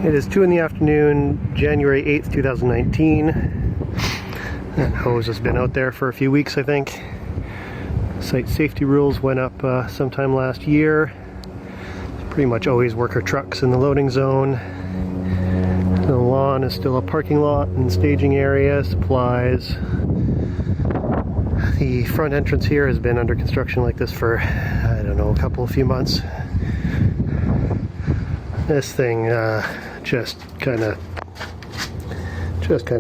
It is 2 in the afternoon, January 8th, 2019. That hose has been out there for a few weeks, I think. Site safety rules went up sometime last year. Pretty much always worker trucks in the loading zone. The lawn is still a parking lot and staging area, supplies. The front entrance here has been under construction like this for, I don't know, a few months. This thing just kind of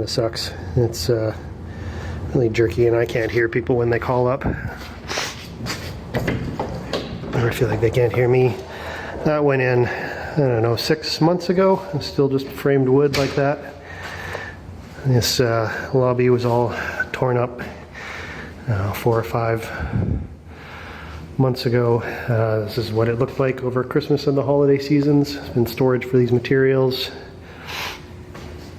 sucks. It's really jerky, and I can't hear people when they call up. I feel like they can't hear me. That went in, I don't know, 6 months ago. It's still just framed wood like that. This lobby was all torn up 4 or 5 months ago. This is what it looked like over Christmas and the holiday seasons. It's been storage for these materials.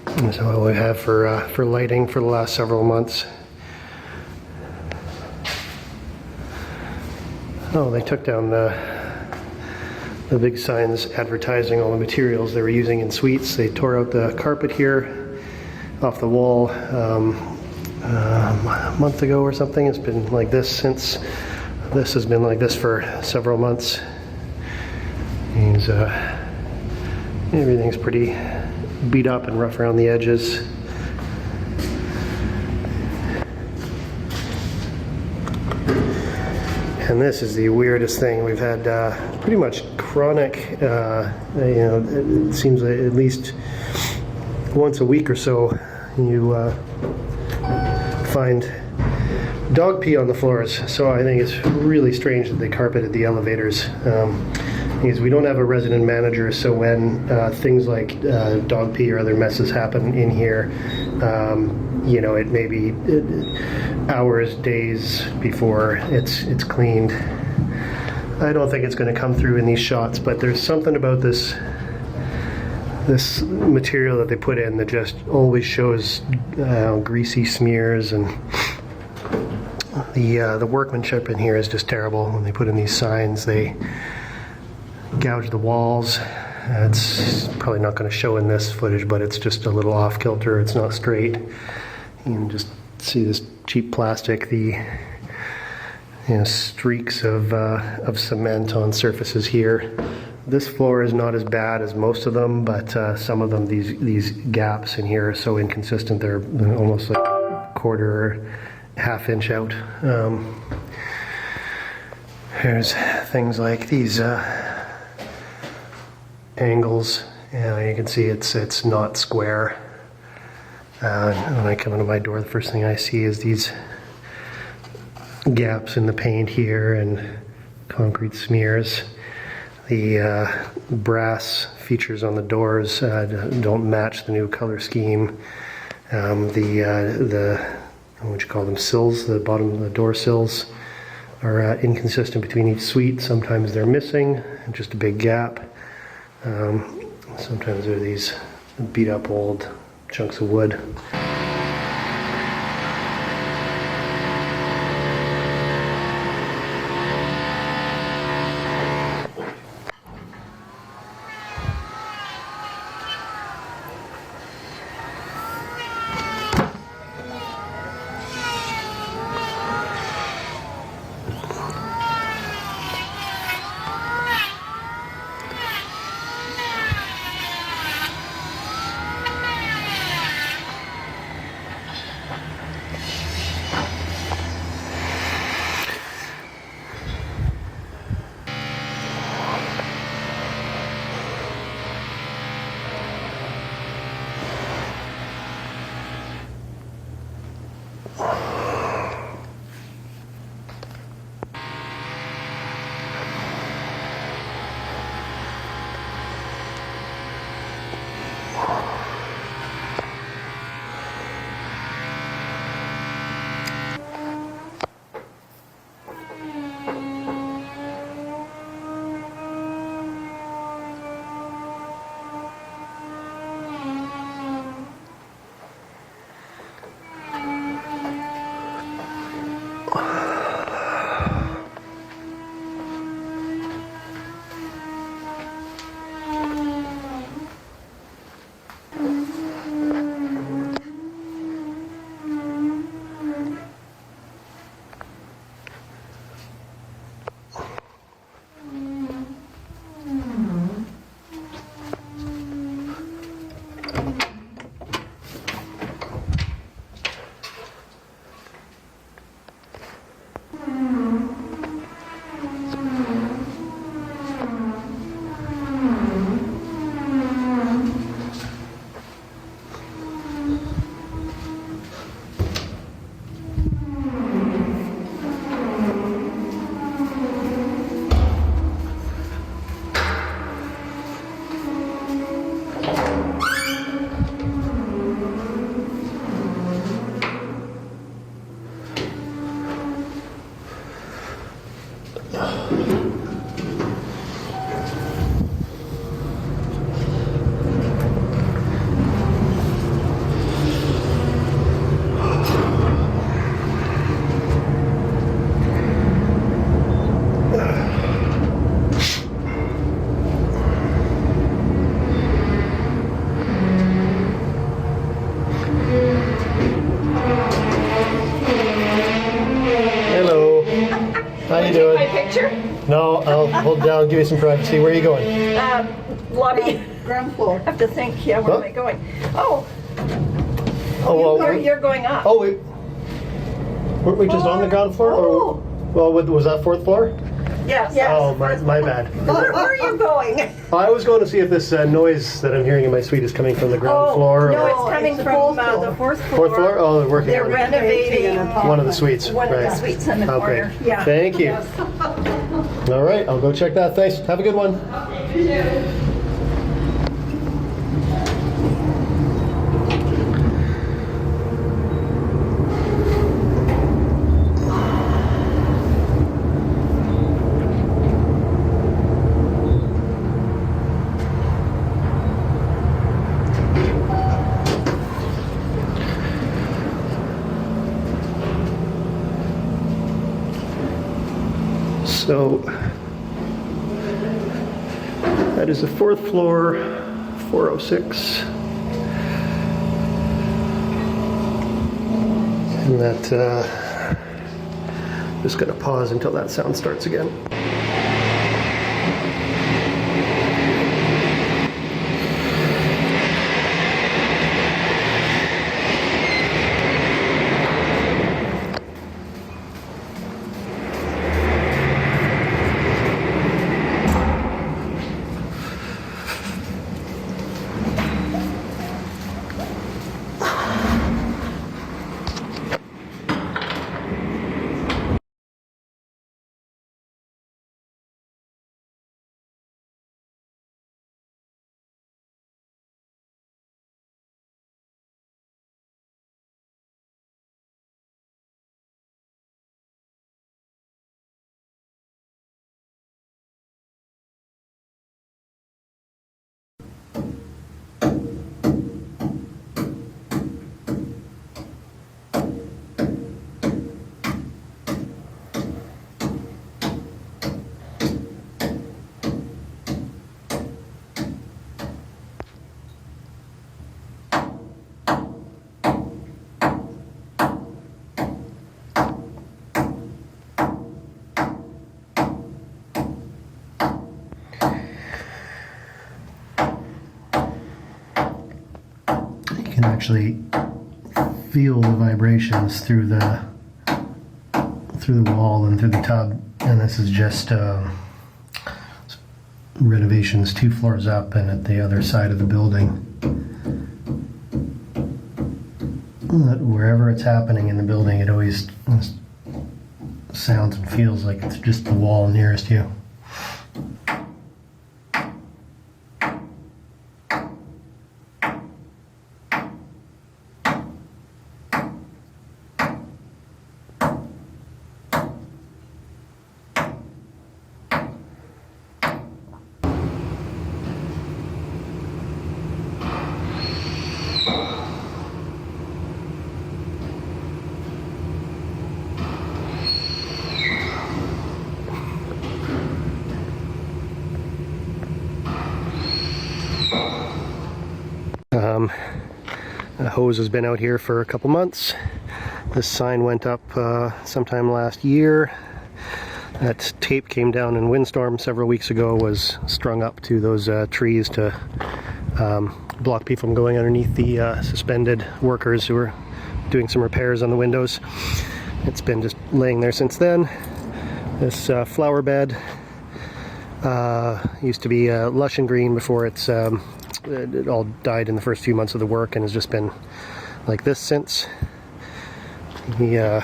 This is what we have for lighting for the last several months. Oh, they took down the big signs advertising all the materials they were using in suites. They tore out the carpet here off the wall a month ago or something. It's been like this since. This has been like this for several months. Everything's pretty beat up and rough around the edges. And this is the weirdest thing. We've had pretty much chronic, it seems like at least once a week or so you find dog pee on the floors. So I think it's really strange that they carpeted the elevators. Because we don't have a resident manager, so when things like dog pee or other messes happen in here, it may be hours, days before it's cleaned. I don't think it's going to come through in these shots, but there's something about this material that they put in that just always shows greasy smears, and the workmanship in here is just terrible. When they put in these signs, they gouge the walls. It's probably not going to show in this footage, but it's just a little off kilter. It's not straight. You can just see this cheap plastic, the streaks of cement on surfaces here. This floor is not as bad as most of them, but some of them, these gaps in here are so inconsistent. They're almost like a quarter, half inch out. There's things like these angles. You can see it's not square. When I come into my door, the first thing I see is these gaps in the paint here and concrete smears. The brass features on the doors don't match the new color scheme. The what would you call them, sills, the bottom of the door sills are inconsistent between each suite. Sometimes they're missing, just a big gap. Sometimes there are these beat up old chunks of wood. How you doing? My picture? No, I'll hold down, give you some privacy. Where are you going? Lobby. Ground floor. I have to think, yeah, where am I going? Oh, well, you're going up. Oh, weren't we just on the ground floor? Oh. Well, was that 4th floor? Yes. Oh, my bad. Where are you going? I was going to see if this noise that I'm hearing in my suite is coming from the ground floor. No, or it's coming it's the from fourth floor. the 4th floor. 4th floor? Oh, they're working They're on it. renovating One of the suites. one of the Right. suites in the corner. Okay. Yeah. Thank you. All right, I'll go check that. Thanks. Have a good one. So that is the 4th floor, 406. And that, just gonna pause until that sound starts again. Actually feel the vibrations through the wall and through the tub, and this is just Renovations 2 floors up and at the other side of the building. Wherever it's happening in the building, it always sounds and feels like it's just the wall nearest you. The hose has been out here for a couple months. This sign went up sometime last year. That tape came down in windstorm several weeks ago, was strung up to those trees to block people from going underneath the suspended workers who were doing some repairs on the windows. It's been just laying there since then. This flower bed used to be lush and green before it all died in the first few months of the work, and has just been like this since. The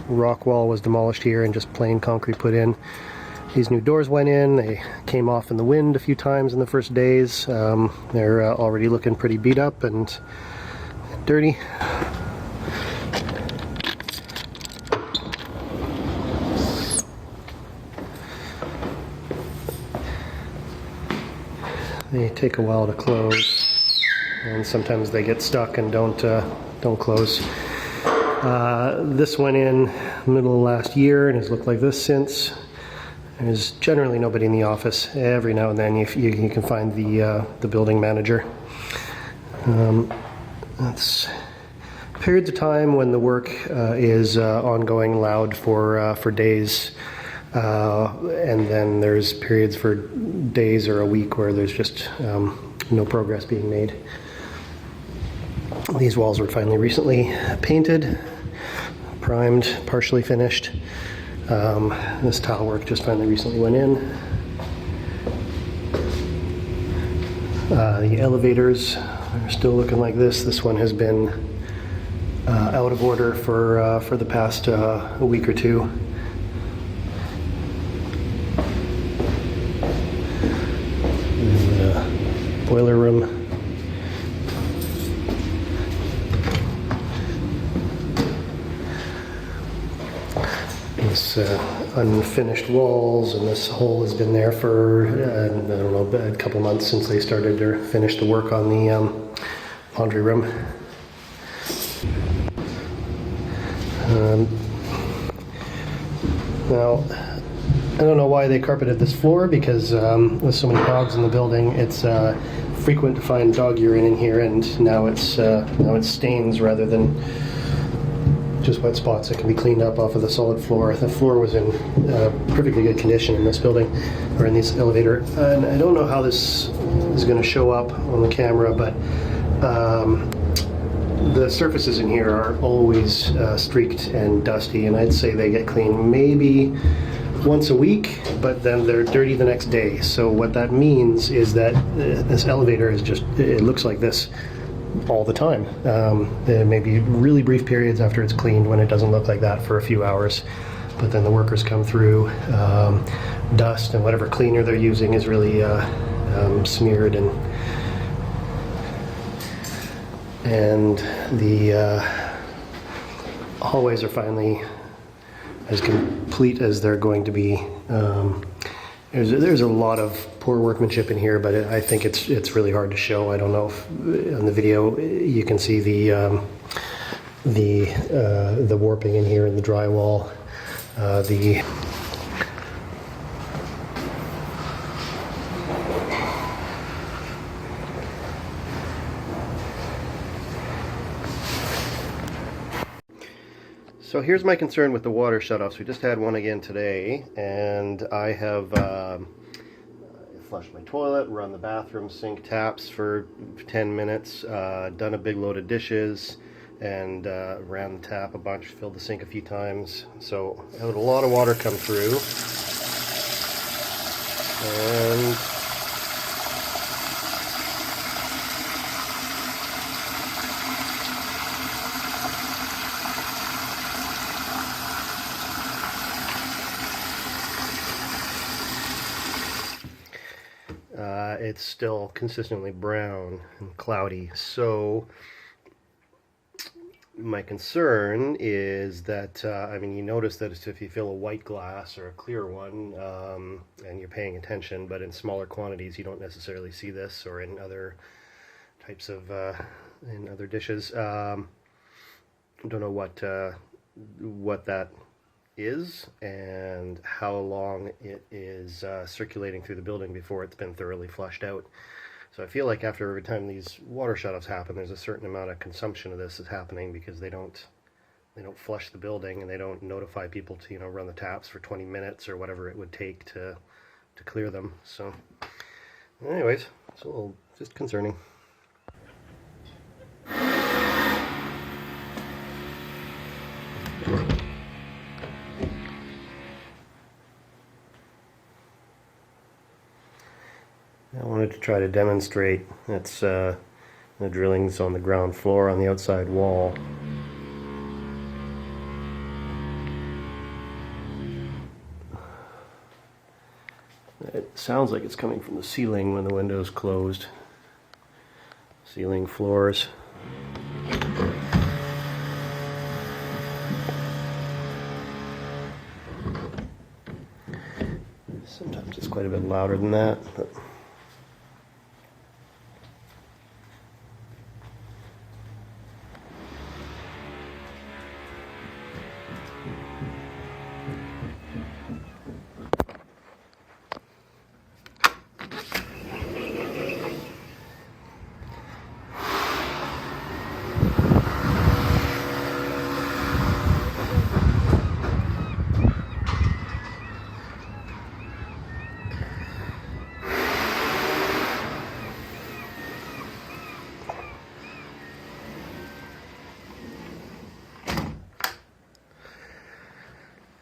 rock wall was demolished here and just plain concrete put in. These new doors went in. They came off in the wind a few times in the first days. They're already looking pretty beat up and dirty. They take a while to close, and sometimes they get stuck and don't close. This went in middle of last year and has looked like this since. There's generally nobody in the office. Every now and then you can find the building manager. That's periods of time when the work is ongoing loud for days, and then there's periods for days or a week where there's just no progress being made. These walls were finally recently painted, primed, partially finished. This tile work just finally recently went in. The elevators are still looking like this. This one has been out of order for the past a week or two. And the boiler room. This unfinished walls, and this hole has been there for I don't know, a couple months since they started or finished the work on the laundry room. Now, I don't know why they carpeted this floor, because with so many dogs in the building, it's frequent to find dog urine in here, and now it's stains rather than just wet spots that can be cleaned up off of the solid floor. The floor was in perfectly good condition in this building, or in this elevator. And I don't know how this is going to show up on the camera, but the surfaces in here are always streaked and dusty, and I'd say they get cleaned maybe once a week, but then they're dirty the next day. So what that means is that this elevator is just, it looks like this all the time. There may be really brief periods after it's cleaned when it doesn't look like that for a few hours, but then the workers come through, dust and whatever cleaner they're using is really smeared, and the hallways are finally as complete as they're going to be. There's a lot of poor workmanship in here, but I think it's really hard to show. I don't know if on the video you can see the warping in here in the drywall. So here's my concern with the water shutoffs. We just had one again today, and I have flushed my toilet, run the bathroom sink taps for 10 minutes, done a big load of dishes, and ran the tap a bunch, filled the sink a few times. So I had a lot of water come through, and it's still consistently brown and cloudy. So my concern is that, I mean, you notice that if you fill a white glass or a clear one, and you're paying attention, but in smaller quantities you don't necessarily see this, or in other types of, in other dishes. I don't know what that is and how long it is circulating through the building before it's been thoroughly flushed out. So I feel like after every time these water shutoffs happen, there's a certain amount of consumption of this is happening, because they don't flush the building, and they don't notify people to, you know, run the taps for 20 minutes or whatever it would take to clear them. So anyways, it's a little just concerning. I wanted to try to demonstrate that's the drillings on the ground floor on the outside wall. It sounds like it's coming from the ceiling when the window's closed. Ceiling, floors. Sometimes it's quite a bit louder than that, but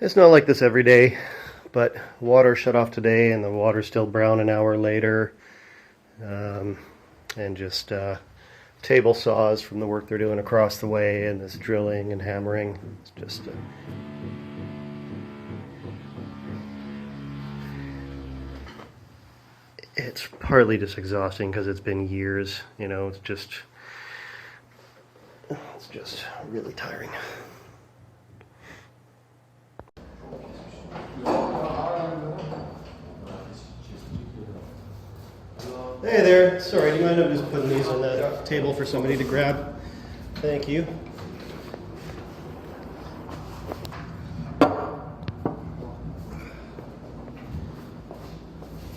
It's not like this every day, but water shut off today and the water's still brown an hour later. And just table saws from the work they're doing across the way, and this drilling and hammering. It's just it's partly just exhausting because it's been years, you know. It's just really tiring. Hey there, sorry, do you mind if I'm just putting these on the table for somebody to grab? Thank you.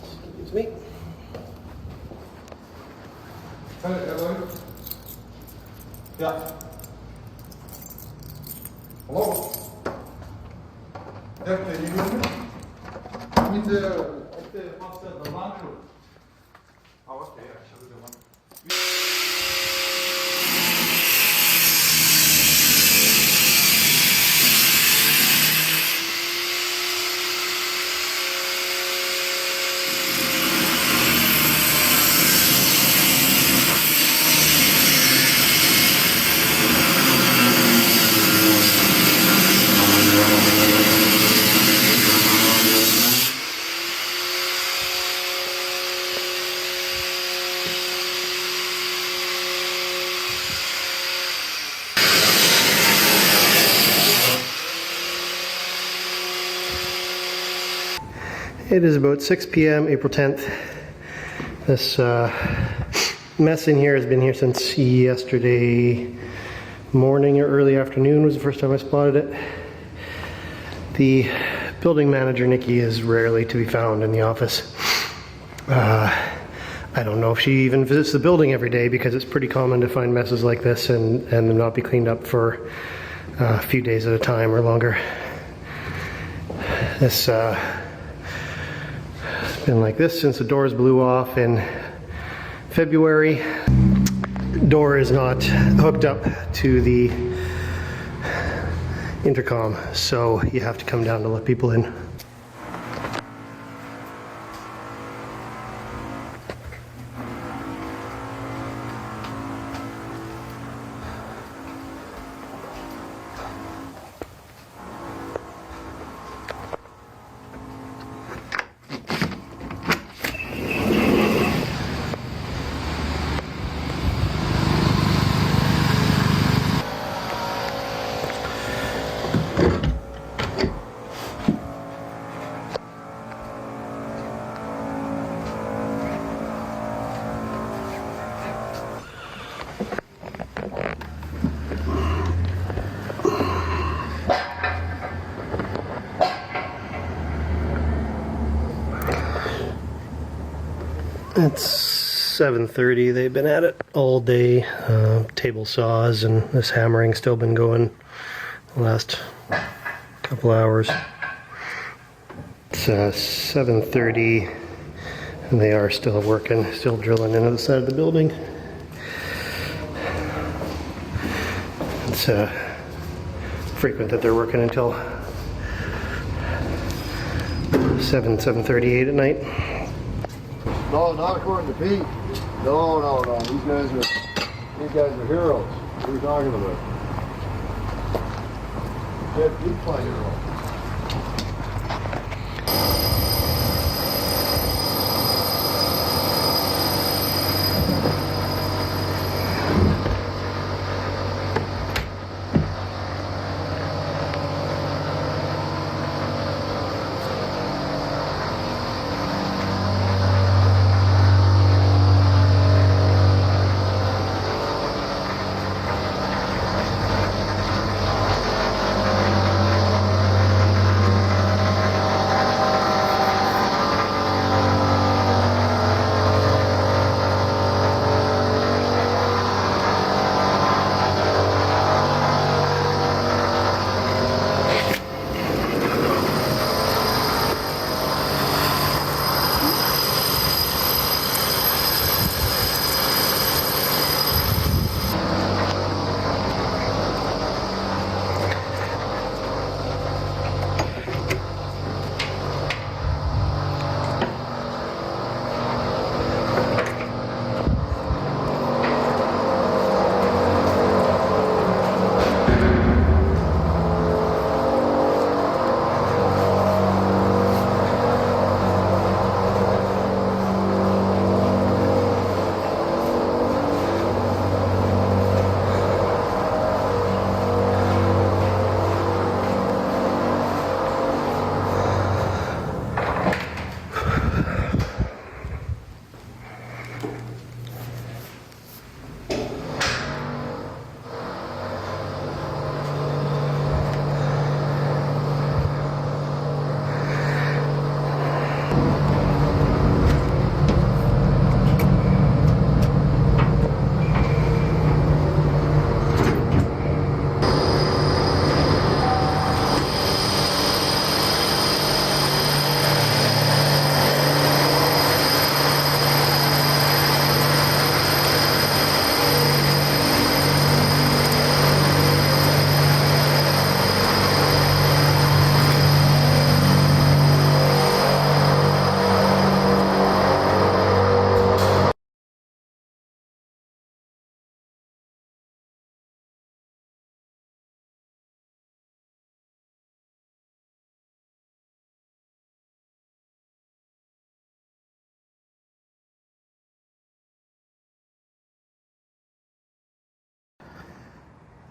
Excuse me. Hello? Yeah. Hello? Yeah, can you hear me? I'm in the, upstairs, the laundry room. Oh, okay, yeah, shall we do one? It is about 6 p.m. April 10th. This mess in here has been here since yesterday morning or early afternoon was the first time I spotted it. The building manager, Nikki, is rarely to be found in the office. I don't know if she even visits the building every day, because it's pretty common to find messes like this and them not be cleaned up for a few days at a time or longer. This it's been like this since the doors blew off in February. Door is not hooked up to the intercom, so you have to come down to let people in. It's 7:30. They've been at it all day. Table saws and this hammering still been going the last couple hours. It's 7:30 and they are still working, still drilling into the side of the building. It's frequent that they're working until 7:38 at night. No, not according to Pete. No. These guys are heroes. What are you talking about? Yeah, Pete's my hero.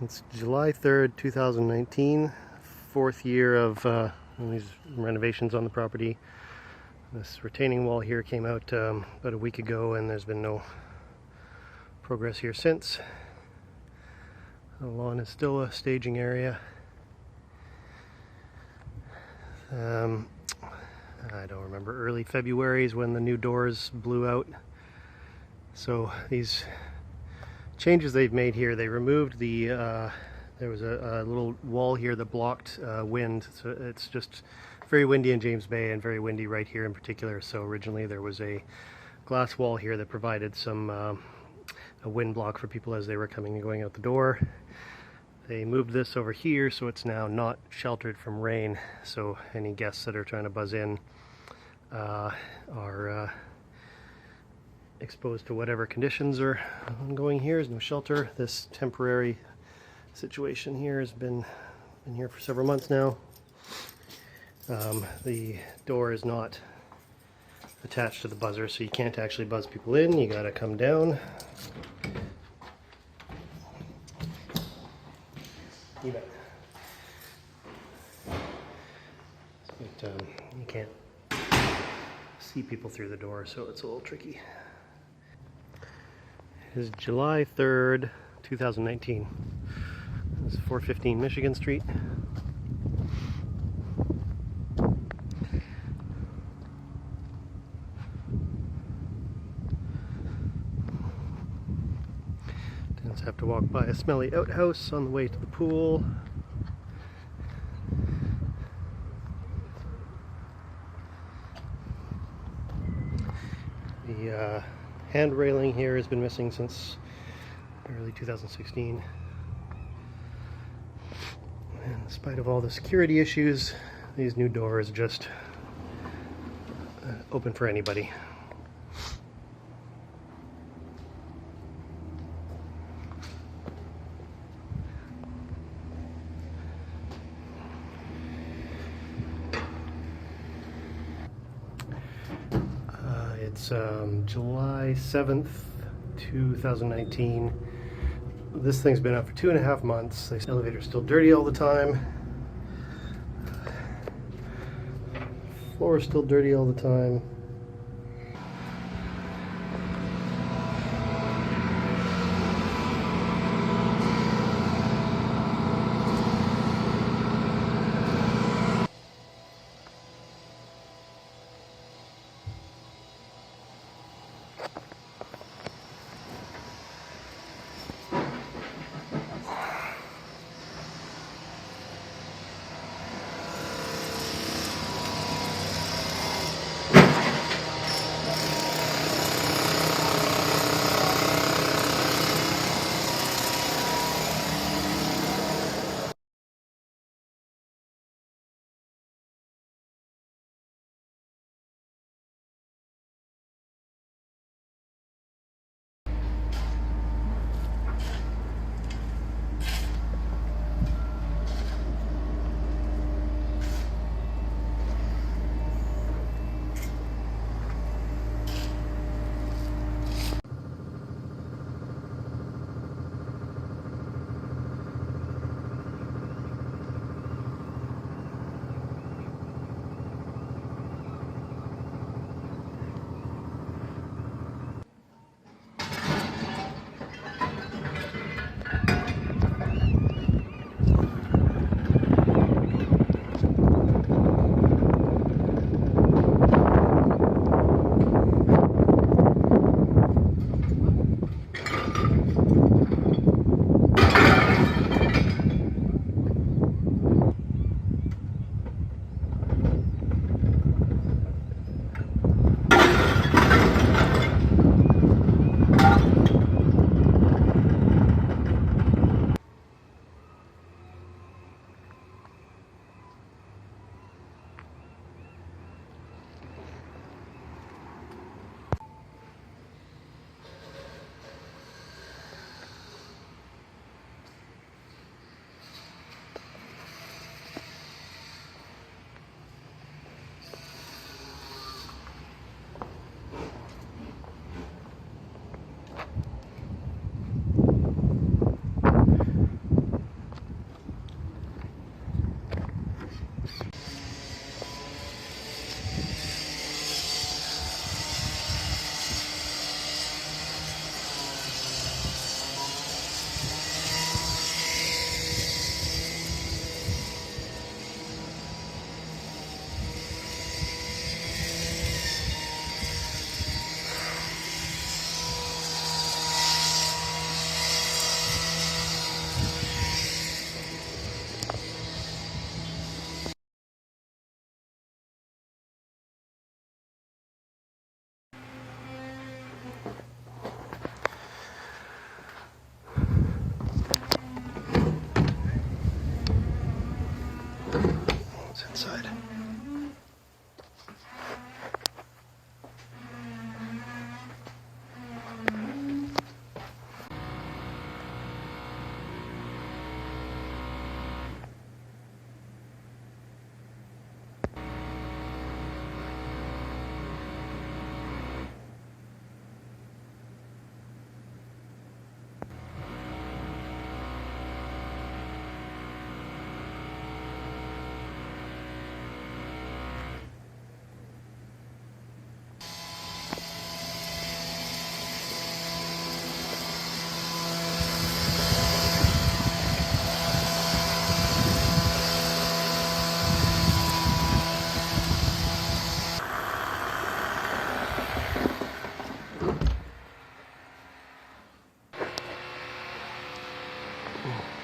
It's July 3rd, 2019, fourth year of these renovations on the property. This retaining wall here came out about a week ago, and there's been no progress here since. The lawn is still a staging area. I don't remember, early February is when the new doors blew out. So these changes they've made here, they removed the there was a little wall here that blocked wind, so it's just very windy in James Bay and very windy right here in particular. So originally there was a glass wall here that provided some a wind block for people as they were coming and going out the door. They moved this over here, so it's now not sheltered from rain, so any guests that are trying to buzz in are exposed to whatever conditions are ongoing here. There's no shelter. This temporary situation here has been here for several months now. The door is not attached to the buzzer, so you can't actually buzz people in. You gotta come down. You bet. But you can't see people through the door, so it's a little tricky. It is July 3rd, 2019. This is 415 Michigan Street. Tenants have to walk by a smelly outhouse on the way to the pool. The hand railing here has been missing since early 2016. And in spite of all the security issues, these new doors just open for anybody. It's July 7th, 2019. This thing's been up for 2.5 months. The elevator's still dirty all the time. Floor is still dirty all the time. right.